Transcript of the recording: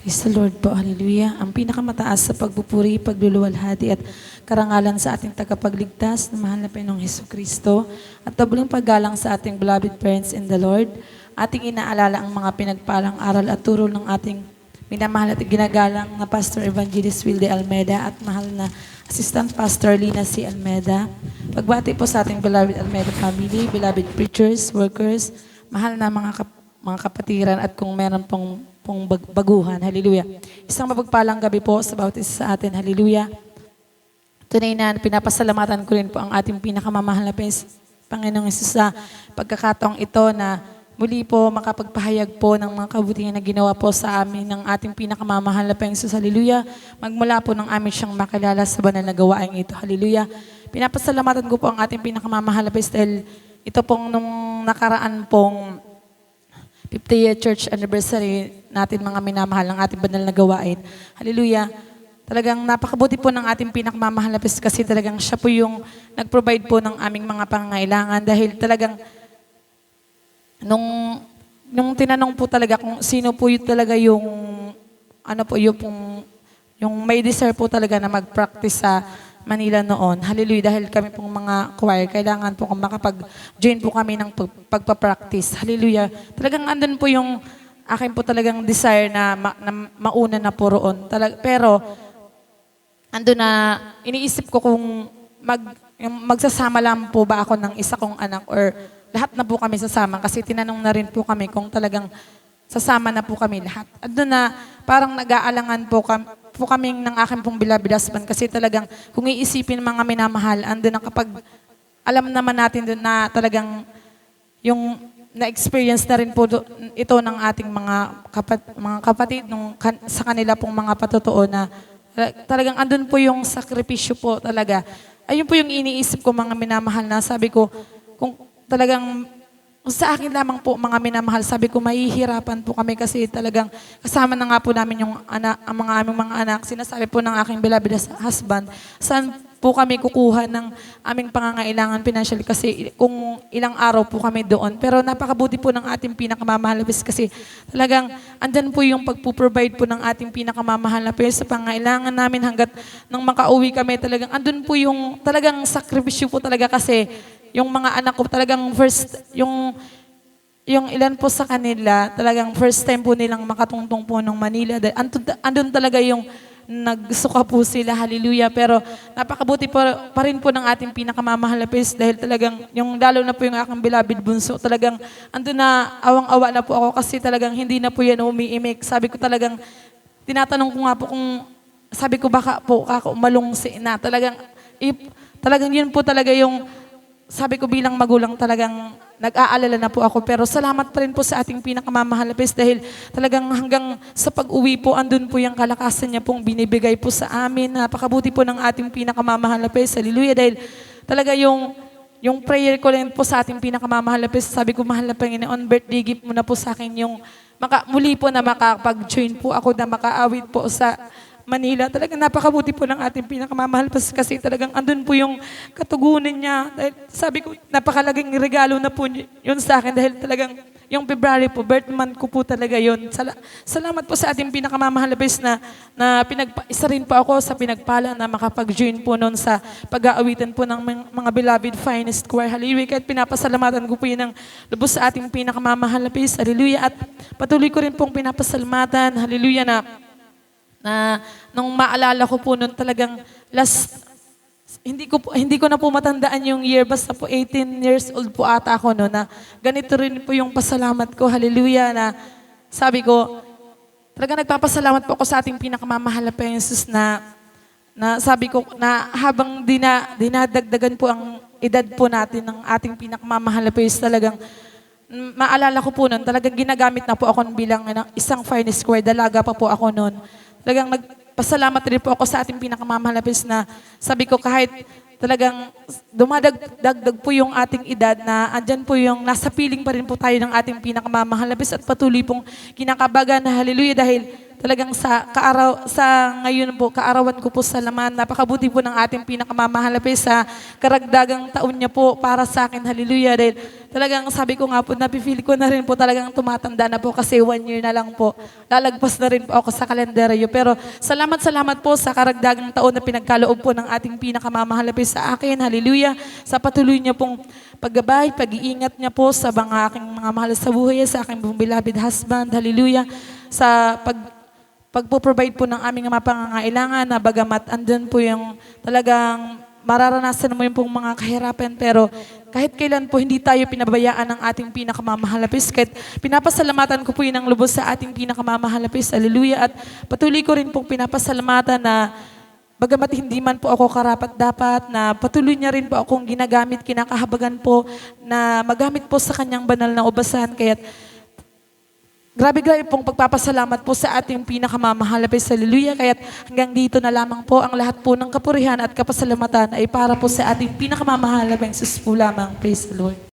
Praise the Lord po, hallelujah. Ang pinakamataas sa pagpupuri, pagluluwalhati at karangalan sa ating tagapagligtas na mahal na Panginoong Hesukristo at tabuling paggalang sa ating beloved parents in the Lord. Ating inaalala ang mga pinagpalang aral at turo ng ating minamahal at ginagalang na Pastor Evangelist Wilde Almeda at mahal na Assistant Pastor Lina C. Almeda. Pagbati po sa ating beloved Almeda family, beloved preachers, workers, mahal na mga kapatiran at kung meron pong baguhan. Hallelujah. Isang mapagpalang gabi po sa bawat isa sa atin. Hallelujah. Tunay na pinapasalamatan ko rin po ang ating pinakamamahal na Panginoong Hesus sa pagkakataong ito na muli po makapagpahayag po ng mga kabutihan na ginawa po sa amin ng ating pinakamamahal na Panginoong Hesus. Hallelujah. Magmula po ng amin siyang makilala sa banal na gawain ito. Hallelujah. Pinapasalamatan ko po ang ating pinakamamahal na Panginoong dahil ito pong nung nakaraan pong 50th church anniversary natin mga minamahal ng ating banal na gawain. Hallelujah. Talagang napakabuti po ng ating pinakamamahal na Panginoon kasi talagang siya po yung nag-provide po ng aming mga pangangailangan dahil talagang nung tinanong po talaga kung sino po yung talaga yung ano po yung may deserve po talaga na mag-practice sa Manila noon. Hallelujah. Dahil kami pong mga choir, kailangan po kung makapag-join po kami ng pagpapractice. Hallelujah. Talagang andun po yung akin po talagang desire na mauna na po roon. Pero andun na iniisip ko kung magsasama lang po ba ako ng isa kong anak or lahat na po kami sasama kasi tinanong na rin po kami kung talagang sasama na po kami lahat. Andun na parang nag-aalangan po kaming ng aking pong beloved husband kasi talagang kung iisipin mga minamahal, andun na kapag alam naman natin doon na talagang yung na-experience na rin po ito ng ating mga kapatid sa kanila pong mga patotoo na talagang andun po yung sakripisyo po talaga. Ayun po yung iniisip ko mga minamahal na sabi ko, kung talagang sa akin lamang po mga minamahal, sabi ko mahihirapan po kami kasi talagang kasama na nga po namin yung ang aming mga anak. Sinasabi po ng aking beloved husband, saan po kami kukuha ng aming pangangailangan financially kasi kung ilang araw po kami doon. Pero napakabuti po ng ating pinakamamahal na kasi talagang andyan po yung pagpuprovide po ng ating pinakamamahal na sa pangangailangan namin hanggat nang makauwi kami talagang andun po yung talagang sakripisyo po talaga kasi yung mga anak ko talagang yung ilan po sa kanila, talagang first time po nilang makatungtong po ng Manila. Andun talaga yung nagsuka po sila, hallelujah. Pero napakabuti pa rin po ng ating pinakamamahal na dahil talagang, lalo na po yung aking beloved bunso, talagang andun na awang-awa na po ako kasi talagang hindi na po yan umiimik. Sabi ko talagang, tinatanong ko nga po kung, sabi ko baka po ako malungsi na. Talagang yun po talaga yung sabi ko bilang magulang talagang nag-aalala na po ako pero salamat pa rin po sa ating pinakamamahal na dahil talagang hanggang sa pag-uwi po andun po yung kalakasan niya pong binibigay po sa amin. Napakabuti po ng ating pinakamamahal na hallelujah, dahil talaga yung prayer ko rin po sa ating pinakamamahal na sabi ko mahal na Panginoon, birthday gift mo na po sa akin yung muli po na makapag-join po ako na makaawit po sa Manila. Talagang napakabuti po ng ating pinakamamahal kasi talagang andun po yung katugunan niya. Dahil sabi ko, napakalaging regalo na po yun sa akin dahil talagang yung February po, birth month ko po talaga yun. Salamat po sa ating pinakamamahal na isa rin po ako sa pinagpala na makapag-join po noon sa pag-aawitan po ng mga beloved finest choir. Hallelujah. Kahit pinapasalamatan ko po yun ng lubos sa ating pinakamamahal na Hallelujah. At patuloy ko rin pong pinapasalamatan. Hallelujah na nung maalala ko po noon talagang hindi ko na po matandaan yung year, basta po 18 years old po ata ako noon na ganito rin po yung pasalamat ko, hallelujah, na sabi ko, talagang nagpapasalamat po ako sa ating pinakamamahal na Panginoon na sabi ko na habang dinadagdagan po ang edad po natin ng ating pinakamamahal na Panginoon, talagang maalala ko po noon, talagang ginagamit na po ako bilang isang finest choir, dalaga pa po ako noon. Talagang nagpasalamat rin po ako sa ating pinakamamahal na sabi ko kahit talagang dumadagdag po yung ating edad na andyan po yung nasa piling pa rin po tayo ng ating pinakamamahal na Diyos at patuloy pong kinakabagan na hallelujah dahil talagang sa ngayon po, kaarawan ko po sa laman, napakabuti po ng ating pinakamamahal na Diyos sa karagdagang taon niya po para sa akin, hallelujah, dahil talagang sabi ko nga po, napifeel ko na rin po talagang tumatanda na po kasi 1 year na lang po, lalagpas na rin po ako sa kalendaryo, pero salamat po sa karagdagang taon na pinagkaloob po ng ating pinakamamahal na Diyos sa akin, hallelujah, sa patuloy niya pong paggabay, pag-iingat niya po sa mga aking mga mahal sa buhay, sa aking beloved husband, hallelujah, sa pagpo-provide po ng aming mga pangangailangan na bagamat andun po yung talagang mararanasan mo yung pong mga kahirapan pero kahit kailan po hindi tayo pinabayaan ng ating pinakamamahal na Diyos. Kahit pinapasalamatan ko po yun ang lubos sa ating pinakamamahal na Diyos. Hallelujah. At patuloy ko rin pong pinapasalamatan na bagamat hindi man po ako karapat-dapat na patuloy niya rin po akong ginagamit, kinakahabagan po na magamit po sa kanyang banal na ubasan. Kaya't grabe pong pagpapasalamat po sa ating pinakamamahal na Diyos. Hallelujah. Kaya hanggang dito na lamang po ang lahat po ng kapurihan at kapasalamatan ay para po sa ating pinakamamahal na Diyos po lamang. Praise the Lord.